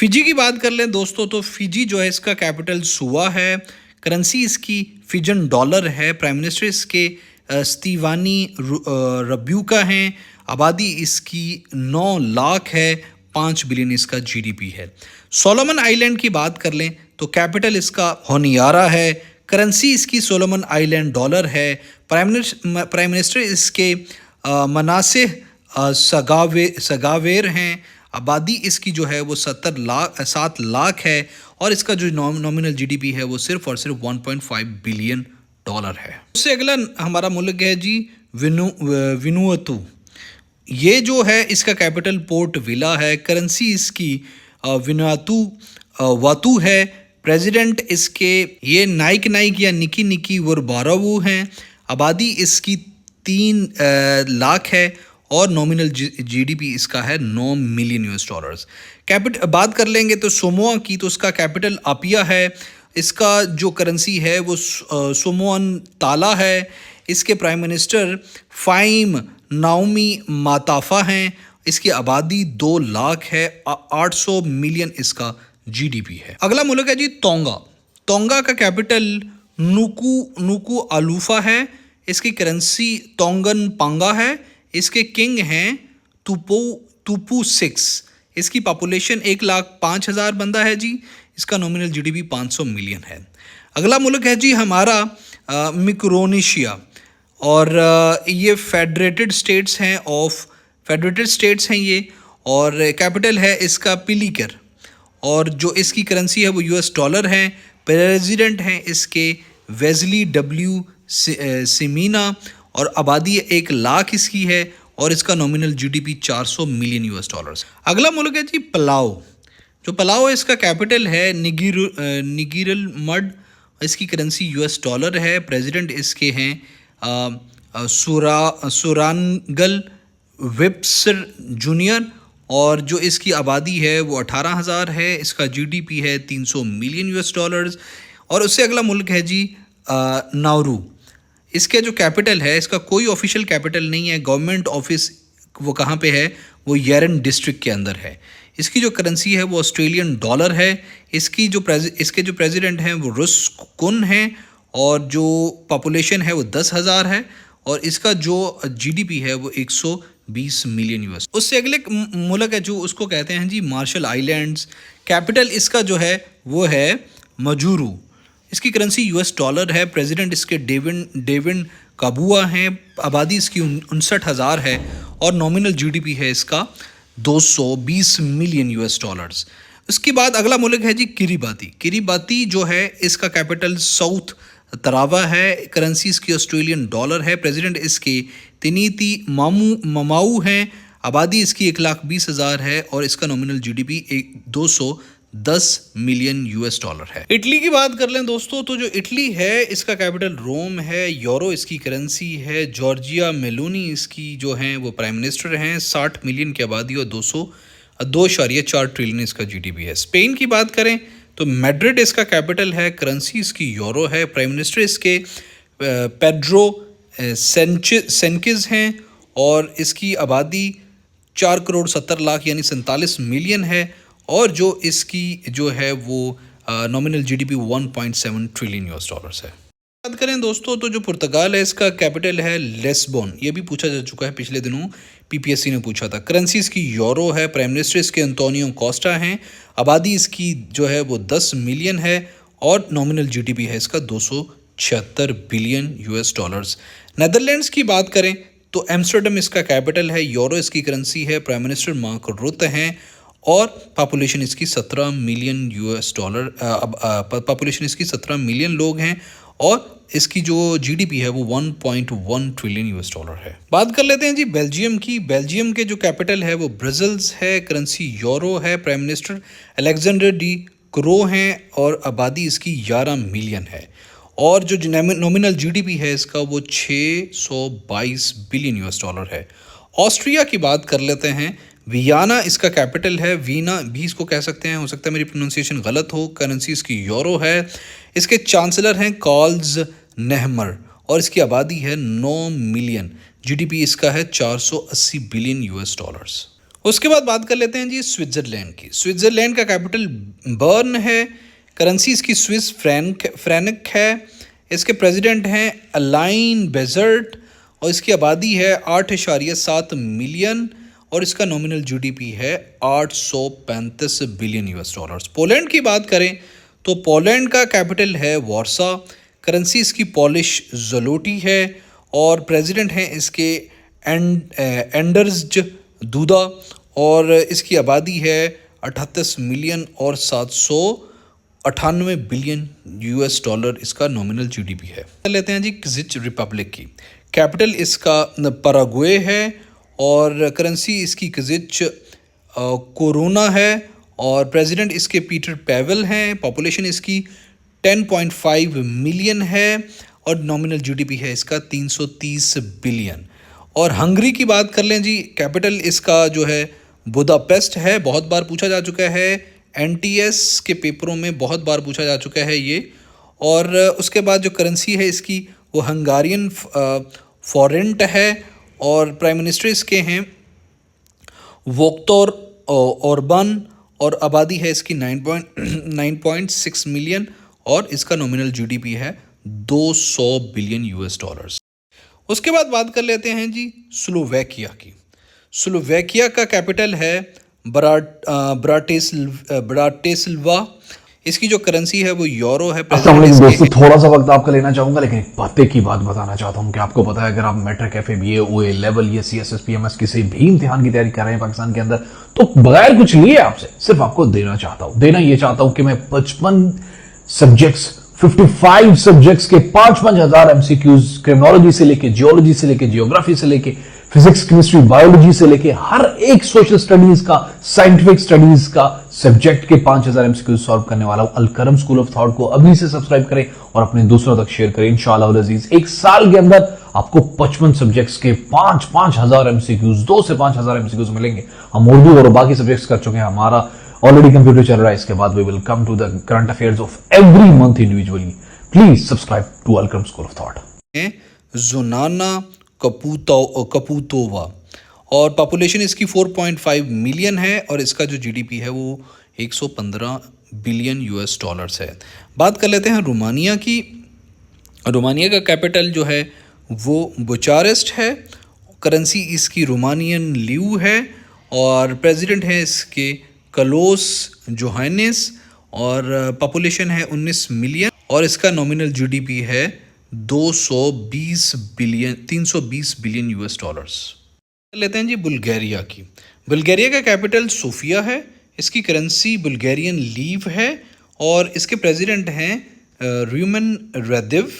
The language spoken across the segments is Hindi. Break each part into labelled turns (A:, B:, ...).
A: फिजी की बात कर लें दोस्तों, तो फिजी जो है इसका कैपिटल सुआ है, करेंसी इसकी फिजन डॉलर है, प्राइम मिनिस्टर इसके स्टीवानी रब्यूका हैं, आबादी इसकी 9 लाख है, 5 बिलियन इसका जीडीपी है। सोलोमन आइलैंड की बात कर लें तो कैपिटल इसका होनियारा है, करेंसी इसकी सोलोमन आइलैंड डॉलर है, प्राइम मिनिस्टर इसके मनासे सगावेर हैं, आबादी इसकी जो है वो 7 लाख है और इसका जो नॉमिनल जीडीपी है वो सिर्फ और सिर्फ 1.5 बिलियन डॉलर है। उससे अगला हमारा मुल्क है जी विनुअतु। ये जो है इसका कैपिटल पोर्ट विला है, करेंसी इसकी विनुअतु वातु है, प्रेसिडेंट इसके ये नाइक या निकी निकी वरबारावू हैं, आबादी इसकी 3 लाख है और नॉमिनल जीडीपी इसका है 9 मिलियन यूएस डॉलर्स। बात कर लेंगे तो सोमोआ की, तो उसका कैपिटल अपिया है, इसका जो करेंसी है वो सोमोअन ताला है, इसके प्राइम मिनिस्टर फाइम नाओमी माताफा हैं, इसकी आबादी 2 लाख है, 800 मिलियन इसका जीडीपी है। अगला मुल्क है जी तोंगा। तोंगा का कैपिटल नुकू आलूफा है, इसकी करेंसी तोंगन पांगा है, इसके किंग हैं तुपू 6, इसकी पॉपुलेशन 1,05,000 बंदा है जी, इसका नॉमिनल जीडीपी 500 मिलियन है। अगला मुल्क है जी हमारा मिक्रोनेशिया और ये फेडरेटेड स्टेट्स हैं ये, और कैपिटल है इसका पिलिकर और जो इसकी करेंसी है वो यूएस डॉलर है, प्रेसिडेंट हैं इसके वेजली डब्ल्यू सिमीना और आबादी 1 लाख इसकी है और इसका nominal GDP 400 million US dollars. अगला मुल्क है जी पलाओ। जो पलाओ है इसका कैपिटल है निगिरल मड, इसकी करेंसी यूएस डॉलर है, प्रेसिडेंट इसके हैं सुरानगल विप्सर जूनियर और जो इसकी आबादी है वो 18,000 है, इसका जीडीपी है 300 मिलियन यूएस डॉलर्स। और उससे अगला मुल्क है जी नाउरू। इसके जो कैपिटल है, इसका कोई ऑफिशियल कैपिटल नहीं है, गवर्नमेंट ऑफिस वो कहाँ पे है, वो येरन डिस्ट्रिक्ट के अंदर है। इसकी जो करेंसी है वो ऑस्ट्रेलियन डॉलर है, इसके जो प्रेसिडेंट हैं वो रुस्कुन हैं और जो पॉपुलेशन है वो 10,000 है और इसका जो जीडीपी है वो 120 मिलियन यूएस। उससे अगले मुल्क है जो उसको कहते हैं जी मार्शल आइलैंड्स। कैपिटल इसका जो है वो है मजूरू, इसकी करेंसी यूएस डॉलर है, प्रेसिडेंट इसके डेविन काबुआ हैं, आबादी इसकी 59,000 है और नॉमिनल जीडीपी है इसका 220 मिलियन यूएस डॉलर्स। उसके बाद अगला मुल्क है जी किरीबाती जो है इसका कैपिटल साउथ तरावा है, करेंसी इसकी ऑस्ट्रेलियन डॉलर है, प्रेसिडेंट इसके तिनीती ममाऊ हैं, आबादी इसकी 1,20,000 है और इसका nominal GDP 210 million US dollar है। इटली की बात कर लें दोस्तों, तो जो इटली है इसका कैपिटल रोम है, यूरो इसकी करेंसी है, जॉर्जिया मेलोनी इसकी जो हैं वो प्राइम मिनिस्टर हैं, 60 मिलियन की आबादी और 2.4 ट्रिलियन इसका जीडीपी है। स्पेन की बात करें तो मैड्रिड इसका कैपिटल है, करेंसी इसकी यूरो है, प्राइम मिनिस्टर इसके पेड्रो सेंकिज हैं और इसकी आबादी 4,70,00,000 यानी 47 मिलियन है और जो इसकी जो है वो nominal GDP 1.7 trillion US dollars है। बात करें दोस्तों तो जो पुर्तगाल है इसका कैपिटल है लिस्बन, ये भी पूछा जा चुका है पिछले दिनों, पीपीएससी ने पूछा था। करेंसी इसकी यूरो है, प्राइम मिनिस्टर इसके एंटोनियो कोस्टा हैं, आबादी इसकी जो है वो 10 मिलियन है और नॉमिनल जीडीपी है इसका 276 बिलियन यूएस डॉलर्स। नेदरलैंड्स की बात करें तो एम्स्टर्डम इसका कैपिटल है, यूरो इसकी करेंसी है, प्राइम मिनिस्टर मार्क रुtte हैं और पॉपुलेशन इसकी 17 मिलियन यूएस डॉलर, पॉपुलेशन इसकी 17 मिलियन लोग हैं और इसकी जो जीडीपी है वो 1.1 ट्रिलियन यूएस डॉलर है। बात कर लेते हैं जी बेल्जियम की। बेल्जियम के जो कैपिटल है वो ब्रसेल्स है, करेंसी यूरो है, prime minister Alexander D crow हैं और आबादी इसकी 11 मिलियन है और जो नॉमिनल जीडीपी है इसका वो 622 बिलियन यूएस डॉलर है। ऑस्ट्रिया की बात कर लेते हैं। वियना इसका कैपिटल है, वीना भी इसको कह सकते हैं, हो सकता है मेरी प्रोनाउंसिएशन गलत हो। करेंसी इसकी यूरो है, इसके चांसलर हैं कार्ल्स नेहमर और इसकी आबादी है 9 मिलियन। जीडीपी इसका है 480 बिलियन यूएस डॉलर्स। उसके बाद बात कर लेते हैं जी स्विट्ज़रलैंड की। स्विट्ज़रलैंड का कैपिटल बर्न है, करेंसी इसकी स्विस फ्रैंक है, इसके प्रेसिडेंट हैं अलाइन बेजर्ट और इसकी आबादी है 8.7 मिलियन और इसका नॉमिनल जीडीपी है 835 बिलियन यूएस डॉलर्स। पोलैंड की बात करें तो पोलैंड का कैपिटल है वार्सा, करेंसी इसकी पॉलिश ज़लोटी है और प्रेसिडेंट हैं इसके एंडर्स दूदा और इसकी आबादी है 38 मिलियन और 798 बिलियन यूएस डॉलर इसका नॉमिनल जीडीपी है। लेते हैं जी किजिच रिपब्लिक की। कैपिटल इसका पैराग्वे है और करेंसी इसकी किजिच कोरोना है और प्रेसिडेंट इसके पीटर पैवेल हैं। पॉपुलेशन इसकी 10.5 मिलियन है और नॉमिनल जीडीपी है इसका 330 बिलियन। और हंगरी की बात कर लें जी, कैपिटल इसका जो है बुदापेस्ट है, बहुत बार पूछा जा चुका है, एनटीएस के पेपरों में बहुत बार पूछा जा चुका है ये। और उसके बाद जो करेंसी है इसकी वो हंगारियन फॉरेंट है और प्राइम मिनिस्टर इसके हैं वोक्तोर ओरबान और आबादी है इसकी 9.6 मिलियन और इसका नॉमिनल जीडीपी है 200 बिलियन यूएस डॉलर्स। उसके बाद बात कर लेते हैं जी स्लोवेकिया की। स्लोवेकिया का कैपिटल है ब्राटिस्लावा, इसकी जो करेंसी है वो यूरो है।
B: दोस्तों थोड़ा सा वक्त आपका लेना चाहूंगा, लेकिन एक बातें की बात बताना चाहता हूं कि आपको पता है अगर आप मैट्रिक एफए बीए ओए लेवल या सीएसएस पीएमएस किसी भी इम्तिहान की तैयारी कर रहे हैं पाकिस्तान के अंदर, तो बगैर कुछ लिए आपसे सिर्फ आपको देना ये चाहता हूं कि मैं 55 सब्जेक्ट्स 55 सब्जेक्ट्स के 5,000 एमसीक्यूज क्रिमिनोलॉजी से लेके जियोलॉजी से लेके जियोग्राफी से लेके फिजिक्स केमिस्ट्री बायोलॉजी से लेके हर एक सोशल स्टडीज का साइंटिफिक स्टडीज का सब्जेक्ट के 5,000 एमसीक्यू सॉल्व करने वाला हूं। अलकरम स्कूल ऑफ थॉट को अभी से सब्सक्राइब करें और अपने दूसरों तक शेयर करें। इंशाअल्लाह अजीज एक साल के अंदर आपको 55 सब्जेक्ट्स के 5,000 एमसीक्यूज 2 से 5,000 एमसीक्यूज मिलेंगे। हम उर्दू और बाकी सब्जेक्ट्स कर चुके हैं, हमारा ऑलरेडी कंप्यूटर चल रहा है। इसके बाद we will come to the current affairs of every month individually. Please subscribe to Alkaram school of thought.
A: Zuzana Caputova और पॉपुलेशन इसकी 4.5 मिलियन है और इसका जो जीडीपी है वो 115 बिलियन यूएस डॉलर्स है। बात कर लेते हैं रोमानिया की। रोमानिया का कैपिटल जो है वो बुचारेस्ट है, करेंसी इसकी रोमानियन ल्यू है और प्रेसिडेंट है इसके कलोस जोहानिस और पॉपुलेशन है 19 मिलियन और इसका नॉमिनल जीडीपी है 320 बिलियन यूएस डॉलर्स। लेते हैं जी बुल्गारिया की। बुल्गारिया का कैपिटल सोफिया है, इसकी करेंसी बुल्गारियन लीव है और इसके प्रेसिडेंट हैं रूमन रदेव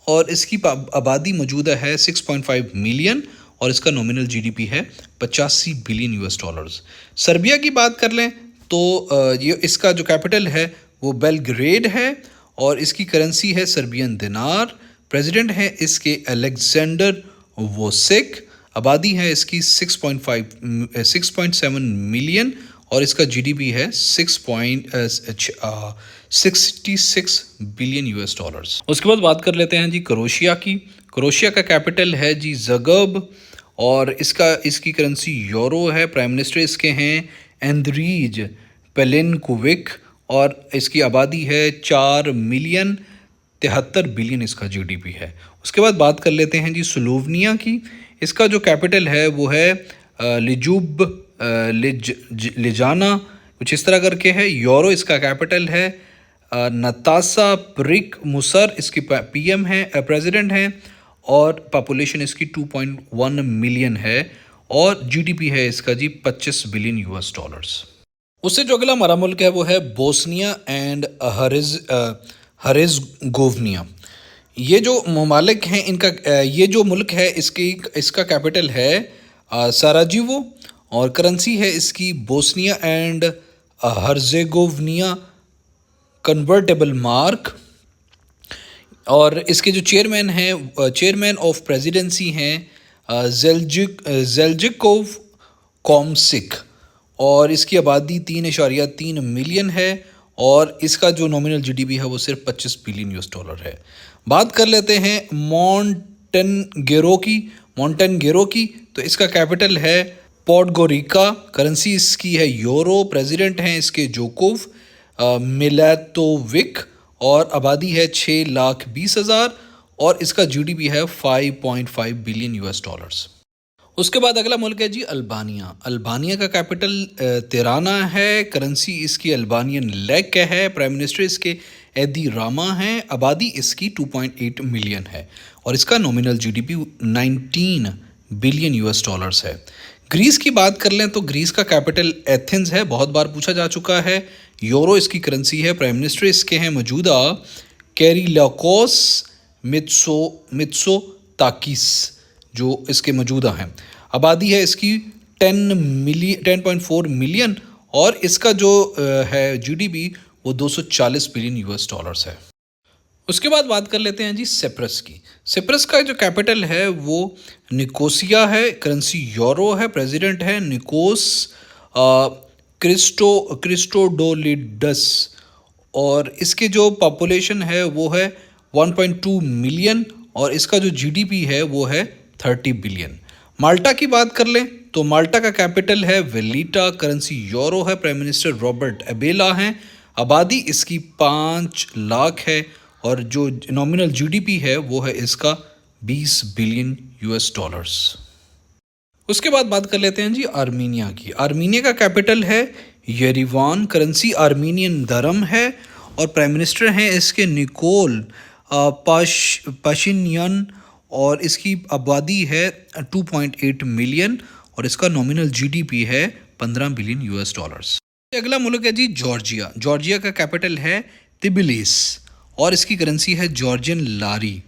A: और इसकी आबादी मौजूदा है 6.5 मिलियन और इसका नॉमिनल जीडीपी है 85 बिलियन यूएस डॉलर्स। सर्बिया की बात कर लें तो ये इसका जो कैपिटल है वो बेलग्रेड है और इसकी करेंसी है सर्बियन दिनार। प्रेसिडेंट है इसके अलेक्जेंडर वोसिक, आबादी है इसकी 6.7 मिलियन और इसका जीडीपी है 66 बिलियन यूएस डॉलर्स। उसके बाद बात कर लेते हैं जी क्रोएशिया की। क्रोएशिया का कैपिटल है जी ज़गब और इसकी करेंसी यूरो है। प्राइम मिनिस्टर इसके हैं एंद्रीज पेलेनकोविक और इसकी आबादी है 4 मिलियन 73 बिलियन इसका जीडीपी है। उसके बाद बात कर लेते हैं जी स्लोवेनिया की। इसका जो कैपिटल है वो है लिजाना, कुछ इस तरह करके है। यूरो इसका कैपिटल है। नतासा प्रिक मुसर इसकी पीएम है, प्रेसिडेंट हैं और पॉपुलेशन इसकी 2.1 मिलियन है और जीडीपी है इसका जी 25 बिलियन यूएस डॉलर्स। उससे जो अगला हमारा मुल्क है वो है बोस्निया एंड हर्ज़ेगोविना। ये जो ममालिक हैं इनका ये जो मुल्क है इसका कैपिटल है साराजेवो और करेंसी है इसकी बोस्निया एंड हर्ज़ेगोविना कन्वर्टेबल मार्क और इसके जो चेयरमैन ऑफ प्रेसिडेंसी हैं ज़ेल्जिकोव कॉमसिक और इसकी आबादी 3.3 मिलियन है और इसका जो नॉमिनल जीडीपी है वो सिर्फ 25 बिलियन यूएस डॉलर है। बात कर लेते हैं मॉन्टेनेग्रो की। तो इसका कैपिटल है पोर्टगोरिका, करेंसी इसकी है यूरो, प्रेसिडेंट हैं इसके जोकोव मिलेटोविक और आबादी है 6,20,000 और इसका जीडीपी है 5.5 बिलियन यूएस डॉलर्स। उसके बाद अगला मुल्क है जी अल्बानिया। अल्बानिया का कैपिटल तिराना है, करेंसी इसकी अल्बानियन लेक है, प्राइम मिनिस्टर इसके एदी रामा हैं, आबादी इसकी 2.8 मिलियन है और इसका nominal GDP 19 billion US dollars है। ग्रीस की बात कर लें तो ग्रीस का कैपिटल एथेंस है, बहुत बार पूछा जा चुका है। यूरो इसकी करेंसी है, प्राइम मिनिस्टर इसके हैं मौजूदा कैरिलाकोस मित्सोताकिस जो इसके मौजूदा हैं। आबादी है इसकी 10.4 मिलियन और इसका जो है जीडीपी वो 240 बिलियन यूएस डॉलर्स है। उसके बाद बात कर लेते हैं जी सिप्रस की। सिप्रस का जो कैपिटल है वो निकोसिया है, करेंसी यूरो है, प्रेसिडेंट है निकोस क्रिस्टोडोलिडस और इसके जो पॉपुलेशन है वो है 1.2 मिलियन और इसका जो जीडीपी है वो है 30 बिलियन। माल्टा की बात कर लें तो माल्टा का कैपिटल है वेलिटा, करेंसी यूरो है, प्राइम मिनिस्टर रॉबर्ट एबेला हैं, आबादी इसकी 5 लाख है और जो नॉमिनल जीडीपी है वो है इसका 20 बिलियन यूएस डॉलर्स। उसके बाद बात कर लेते हैं जी आर्मीनिया की। आर्मीनिया का कैपिटल है येरेवान, करेंसी आर्मीनियन दरम है और प्राइम मिनिस्टर हैं इसके निकोल पाशिन्यान और इसकी आबादी है 2.8 मिलियन और इसका नॉमिनल जीडीपी है 15 बिलियन यूएस डॉलर्स। अगला मुल्क है जी जॉर्जिया। जॉर्जिया का कैपिटल है तिबिलिस और इसकी करेंसी है जॉर्जियन लारी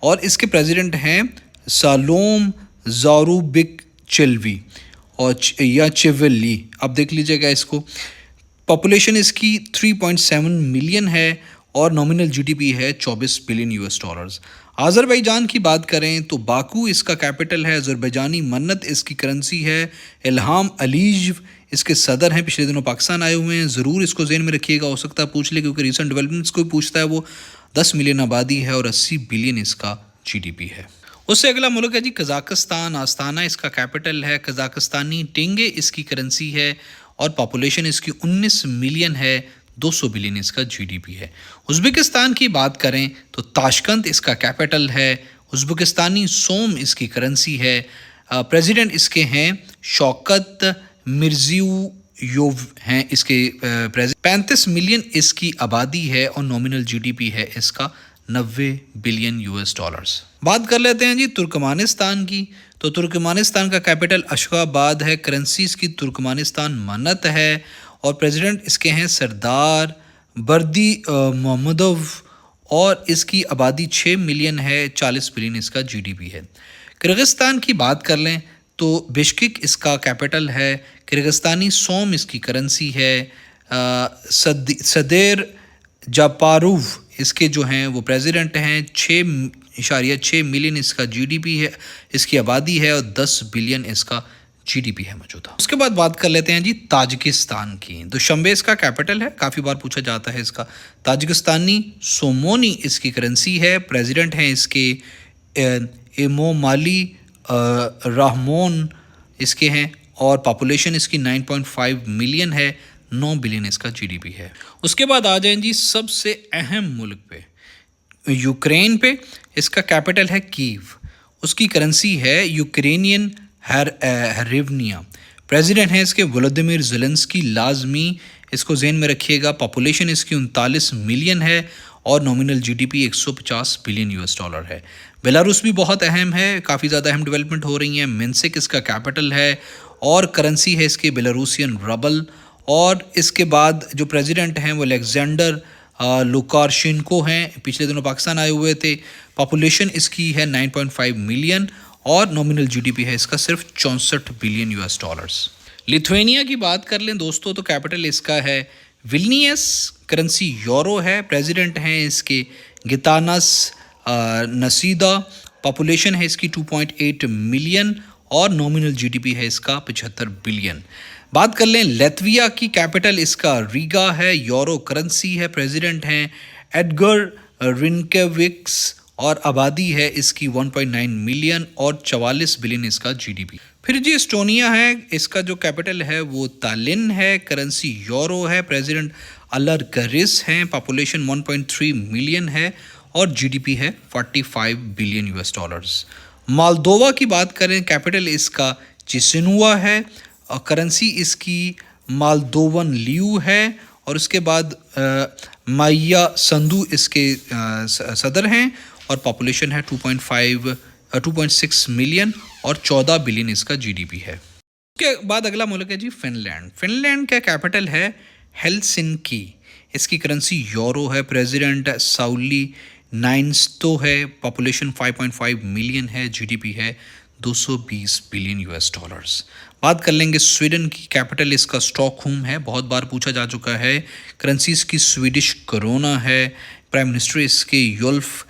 A: और इसके प्रेसिडेंट हैं सालोम ज़ारूबिक चिल्वी और या चिवली, आप देख लीजिएगा इसको। पॉपुलेशन इसकी 3.7 मिलियन है और नॉमिनल जीडीपी है 24 बिलियन यूएस डॉलर्स। अज़रबैजान की बात करें तो बाकू इसका कैपिटल है, अज़रबैजानी मन्नत इसकी करेंसी है, इल्हाम अलीव इसके सदर हैं, पिछले दिनों पाकिस्तान आए हुए हैं, ज़रूर इसको ज़हन में रखिएगा, हो सकता है पूछ ले क्योंकि रिसेंट डेवलपमेंट्स को भी पूछता है। वो 10 मिलियन आबादी है और 80 बिलियन इसका जीडीपी है। उससे अगला मुल्क है जी कज़ाकिस्तान। आस्ताना इसका कैपिटल है, कज़ाकिस्तानी टेंगे इसकी करेंसी है और पॉपुलेशन इसकी 19 मिलियन है, 200 बिलियन इसका जीडीपी है। उज़्बेकिस्तान की बात करें तो ताशकंद इसका कैपिटल है, उज़्बेकिस्तानी सोम इसकी करेंसी है, प्रेसिडेंट इसके हैं शौकत मिर्ज़ियोयेव हैं इसके प्रेसिडेंट। 35 मिलियन इसकी आबादी है और नॉमिनल जीडीपी है इसका 90 बिलियन यूएस डॉलर्स। बात कर लेते हैं जी तुर्कमानिस्तान की। तो तुर्कमानिस्तान का कैपिटल अशगाबाद है, करेंसी इसकी तुर्कमानिस्तान मन्नत है और प्रेसिडेंट इसके हैं सरदार बर्दी मोहम्मदोव और इसकी आबादी 6 मिलियन है, 40 बिलियन इसका जीडीपी है। किर्गिस्तान की बात कर लें तो बिश्केक इसका कैपिटल है, किर्गिस्तानी सोम इसकी करेंसी है, सदेर जापारूव इसके जो हैं वो प्रेसिडेंट हैं, 6.6 मिलियन इसका जीडीपी है, इसकी आबादी है और 10 बिलियन इसका जीडीपी है मौजूदा। उसके बाद बात कर लेते हैं जी ताजिकिस्तान की। दुशंबे इसका कैपिटल है, काफ़ी बार पूछा जाता है इसका। ताजिकिस्तानी सोमोनी इसकी करेंसी है, प्रेसिडेंट हैं इसके इमोमाली रहमोन इसके हैं और पॉपुलेशन इसकी 9.5 मिलियन है, 9 बिलियन इसका जीडीपी है। उसके बाद आ जाएं जी सबसे अहम मुल्क पे, यूक्रेन पे। इसका कैपिटल है कीव, उसकी करेंसी है यूक्रेनियन हरिवनिया, प्रेसिडेंट हैं इसके वोलोदिमिर ज़ेलेंस्की लाजमी, इसको ज़हन में रखिएगा। पॉपुलेशन इसकी 39 मिलियन है और nominal GDP 150 billion US dollar है। बेलारूस भी बहुत अहम है, काफ़ी ज़्यादा अहम डेवलपमेंट हो रही हैं। मिन्स्क इसका कैपिटल है और करेंसी है इसके बेलारूसियन रबल और इसके बाद जो प्रेसिडेंट हैं वो अलेक्जेंडर लुकाशेंको हैं, पिछले दिनों पाकिस्तान आए हुए थे। पॉपुलेशन इसकी है 9.5 मिलियन और नॉमिनल जीडीपी है इसका सिर्फ 64 बिलियन यूएस डॉलर्स। लिथुआनिया की बात कर लें दोस्तों तो कैपिटल इसका है विल्नियस, करेंसी यूरो है, प्रेसिडेंट हैं इसके गितानस नसीदा, पॉपुलेशन है इसकी 2.8 मिलियन और नॉमिनल जीडीपी है इसका 75 बिलियन। बात कर लें लैत्विया की, कैपिटल इसका रीगा है, यूरो करेंसी है, प्रेसिडेंट हैं एडगर रिनकेविक्स और आबादी है इसकी 1.9 मिलियन और 44 बिलियन इसका जीडीपी। फिर जी एस्टोनिया है, इसका जो कैपिटल है वो तालिन है, करेंसी यूरो है, प्रेसिडेंट अलरगरिस हैं, पॉपुलेशन 1.3 मिलियन है और जीडीपी है 45 बिलियन यूएस डॉलर्स। मालदोवा की बात करें, कैपिटल इसका चिसिनुआ है और करेंसी इसकी मालदोवन लियू है और उसके बाद माइया संधु इसके सदर हैं और पॉपुलेशन है 2.6 मिलियन और 14 बिलियन इसका जीडीपी है। उसके बाद अगला मुल्क है जी फिनलैंड। फिनलैंड का कैपिटल है हेलसिंकी, इसकी करेंसी यूरो है, प्रेसिडेंट साउली नाइंस्टो है, पॉपुलेशन 5.5 मिलियन है, जीडीपी है 220 बिलियन यूएस डॉलर्स। बात कर लेंगे स्वीडन की, कैपिटल इसका स्टॉकहोम है, बहुत बार पूछा जा चुका है। करेंसी इसकी स्वीडिश करोना है, प्राइम मिनिस्टर इसके युल्फ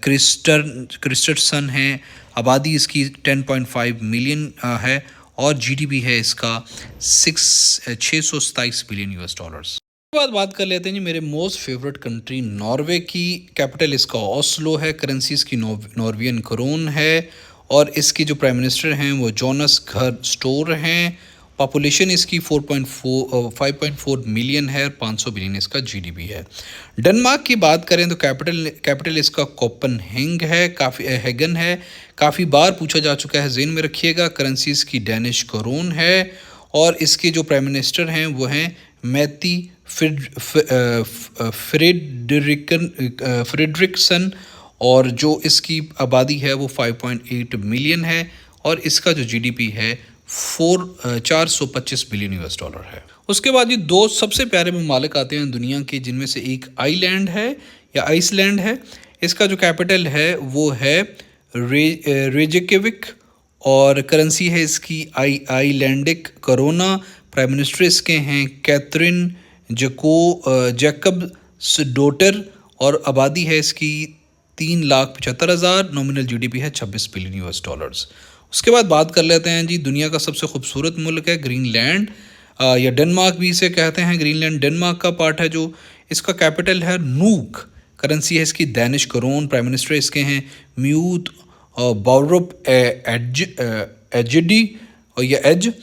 A: क्रिस्टरसन है, आबादी इसकी 10.5 मिलियन है और जीडीपी है इसका 627 बिलियन यूएस डॉलर्स। उसके बाद बात कर लेते हैं जी मेरे मोस्ट फेवरेट कंट्री नॉर्वे की, कैपिटल इसका ओस्लो है, करेंसी इसकी नॉर्वियन करोन है और इसकी जो प्राइम मिनिस्टर हैं वो जोनस घर स्टोर हैं, पॉपुलेशन इसकी 5.4 मिलियन है और 500 बिलियन इसका जीडीपी है। डेनमार्क की बात करें तो कैपिटल इसका कोपनहेगन है, काफ़ी बार पूछा जा चुका है, ज़हन में रखिएगा। करेंसी इसकी डैनिश करोन है और इसके जो प्राइम मिनिस्टर हैं वो हैं मैती फ्रेडरिक्सन और जो इसकी आबादी है वो 5.8 मिलियन है और इसका जो जीडीपी है 425 बिलियन यूएस डॉलर है। उसके बाद ये दो सबसे प्यारे ममालिक आते हैं दुनिया के, जिनमें से एक आइलैंड है या आइसलैंड है। इसका जो कैपिटल है वो है रेजकेविक और करेंसी है इसकी आइलैंडिक करोना, प्राइम मिनिस्टर इसके हैं कैथरीन जैकब डोटर और आबादी है इसकी 3,75,000, नॉमिनल जीडीपी है 26 बिलियन यूएस डॉलर्स। उसके बाद बात कर लेते हैं जी दुनिया का सबसे खूबसूरत मुल्क है ग्रीनलैंड या डेनमार्क भी इसे कहते हैं। ग्रीनलैंड डेनमार्क का पार्ट है, जो इसका कैपिटल है नूक, करेंसी है इसकी डैनिश करोन, प्राइम मिनिस्टर इसके हैं म्यूट बाउरुप एजडी और या एज,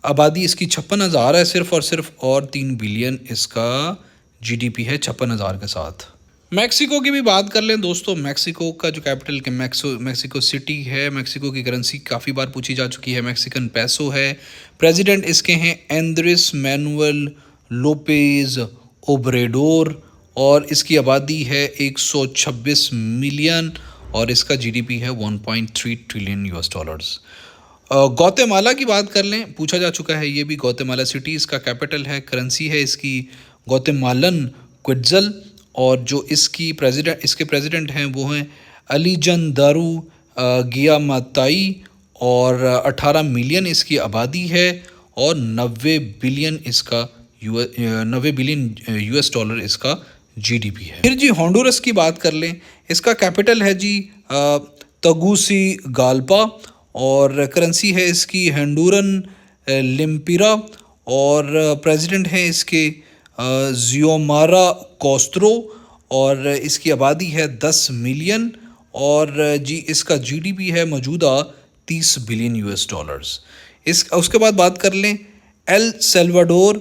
A: आबादी इसकी 56,000 है सिर्फ और सिर्फ और 3 बिलियन इसका जीडीपी है 56,000 के साथ। मैक्सिको की भी बात कर लें दोस्तों, मैक्सिको का जो कैपिटल के मैक्सिको सिटी है, मैक्सिको की करेंसी काफ़ी बार पूछी जा चुकी है, मैक्सिकन पैसो है, प्रेसिडेंट इसके हैं एंड्रेस मैनुअल लोपेज ओब्रेडोर और इसकी आबादी है 126 मिलियन और इसका जीडीपी है 1.3 ट्रिलियन यूएस डॉलर्स। गौतेमाला की बात कर लें, पूछा जा चुका है ये भी, गौतेमाला सिटी इसका कैपिटल है, करेंसी है इसकी गौतेमालन क्विट्जल और जो इसके प्रेसिडेंट हैं वो हैं अलीजंदारू गियामाताई और 18 मिलियन इसकी आबादी है और 90 बिलियन यूएस डॉलर इसका जीडीपी है। फिर जी होंडुरस की बात कर लें, इसका कैपिटल है जी तगुसी गाल्पा और करेंसी है इसकी हंडूरन लिम्पिरा और प्रेसिडेंट हैं इसके जियोमारा कोस्त्रो और इसकी आबादी है 10 मिलियन और जी इसका जीडीपी है मौजूदा 30 बिलियन यूएस डॉलर्स। उसके बाद बात कर लें एल सेल्वाडोर,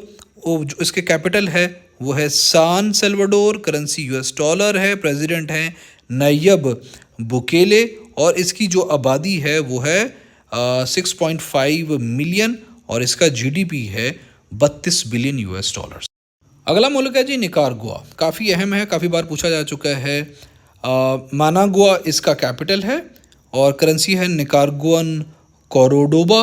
A: जो इसके कैपिटल है वो है सान सेल्वाडोर, करेंसी यूएस डॉलर है, प्रेसिडेंट हैं नयब बुकेले और इसकी जो आबादी है वो है 6.5 मिलियन और इसका जीडीपी है 32 बिलियन यूएस डॉलर्स। अगला मुल्क है जी निकारागुआ, काफ़ी अहम है, काफ़ी बार पूछा जा चुका है। मानागुआ इसका कैपिटल है और करेंसी है निकारागुअन कोरोडोबा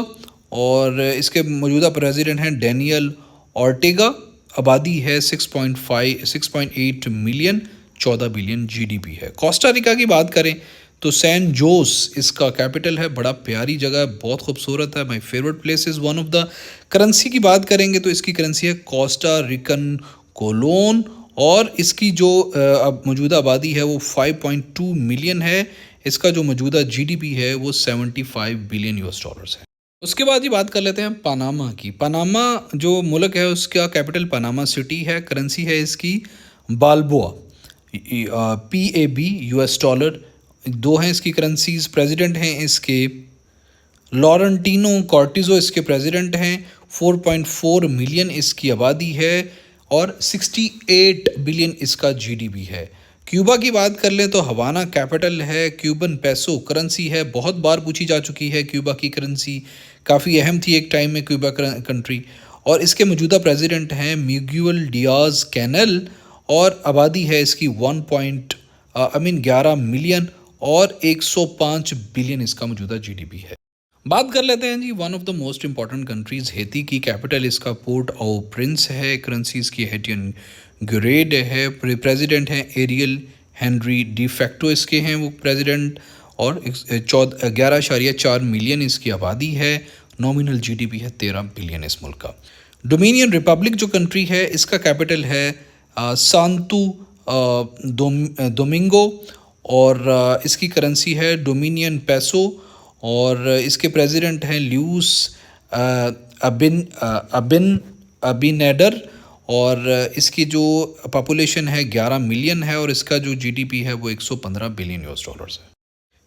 A: और इसके मौजूदा प्रेसिडेंट हैं डेनियल ऑर्टेगा, आबादी है 6.8 मिलियन, 14 बिलियन जीडीपी है। कोस्टा रिका की बात करें तो सैन जोस इसका कैपिटल है, बड़ा प्यारी जगह है, बहुत खूबसूरत है, my favourite place is one of the. Currency की बात करेंगे तो इसकी करेंसी है कोस्टा रिकन कोलोन और इसकी जो मौजूदा आबादी है वो 5.2 मिलियन है, इसका जो मौजूदा जीडीपी है वो 75 बिलियन यूएस डॉलर्स है। उसके बाद ही बात कर लेते हैं पनामा की। पनामा जो मुल्क है उसका कैपिटल पनामा सिटी है, करेंसी है इसकी बाल्बोआ, PAB US डॉलर, दो हैं इसकी करेंसीज। प्रेसिडेंट हैं इसके लॉरेंटिनो कॉर्टिजो, इसके प्रेसिडेंट हैं। 4.4 मिलियन इसकी आबादी है और 68 बिलियन इसका जीडीपी है। क्यूबा की बात कर लें तो हवाना कैपिटल है। क्यूबन पेसो करेंसी है, बहुत बार पूछी जा चुकी है क्यूबा की करेंसी, काफ़ी अहम थी एक टाइम में क्यूबा कंट्री। और इसके मौजूदा प्रेसिडेंट हैं मिगुएल डियाज कैनल और आबादी है इसकी 11 मिलियन और 105 बिलियन इसका मौजूदा जीडीपी है। बात कर लेते हैं जी one of the most important countries Haiti की। कैपिटल इसका पोर्ट ऑ प्रिंस है। करेंसीज की हेटियन ग्रेड है। प्रेसिडेंट हैं एरियल हेनरी, डी फैक्टो इसके हैं वो प्रेसिडेंट। और 11.4 मिलियन इसकी आबादी है। नॉमिनल जीडीपी है 13 बिलियन इस मुल्क का। डोमिनियन रिपब्लिक जो कंट्री है इसका कैपिटल है सांतो दोमिंगो और इसकी करेंसी है डोमिनियन पेसो और इसके प्रेसिडेंट हैं ल्यूस अबिनेडर और इसकी जो पॉपुलेशन है 11 मिलियन है और इसका जो जीडीपी है वो 115 बिलियन यूएस डॉलर्स है।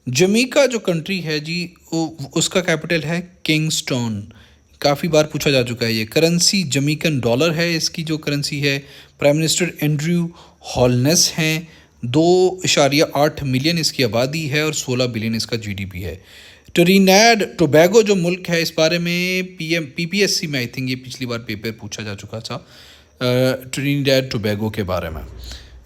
A: जमीका जो कंट्री है जी उसका कैपिटल है किंगस्टोन, काफ़ी बार पूछा जा चुका है ये। करेंसी जमीकन डॉलर है इसकी जो करेंसी है। प्राइम मिनिस्टर एंड्रयू हॉलनेस हैं। 2.8 मिलियन इसकी आबादी है और 16 बिलियन इसका जीडीपी है। ट्रिनिडाद टोबैगो जो मुल्क है, इस बारे में PPSC में आई थिंक ये पिछली बार पेपर पूछा जा चुका था ट्रिनिडाद टोबैगो के बारे में।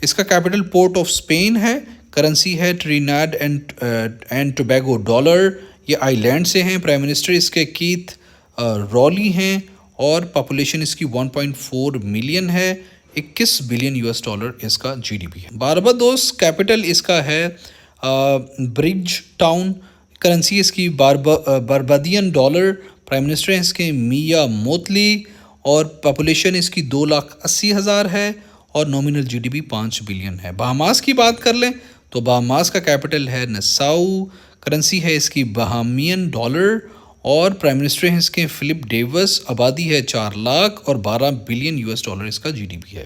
A: इसका कैपिटल पोर्ट ऑफ स्पेन है। करेंसी है ट्रिनिडाद एंड टोबैगो डॉलर। ये आइलैंड से हैं। प्राइम मिनिस्टर इसके कीथ रॉली हैं और पॉपुलेशन इसकी 1.4 मिलियन है। 21 बिलियन यूएस डॉलर इसका जीडीपी है। बारबाडोस कैपिटल इसका है ब्रिज टाउन। करेंसी इसकी बारबादियन डॉलर। प्राइम मिनिस्टर हैं इसके मिया मोतली और पॉपुलेशन इसकी 2,80,000 है और नॉमिनल जीडीपी 5 बिलियन है। बहामास की बात कर लें तो बहामास का कैपिटल है नसाउ। करेंसी है इसकी बहामियन डॉलर और प्राइम मिनिस्टर हैं इसके फिलिप डेविस। आबादी है 4 लाख और 12 बिलियन यूएस डॉलर इसका जीडीपी है।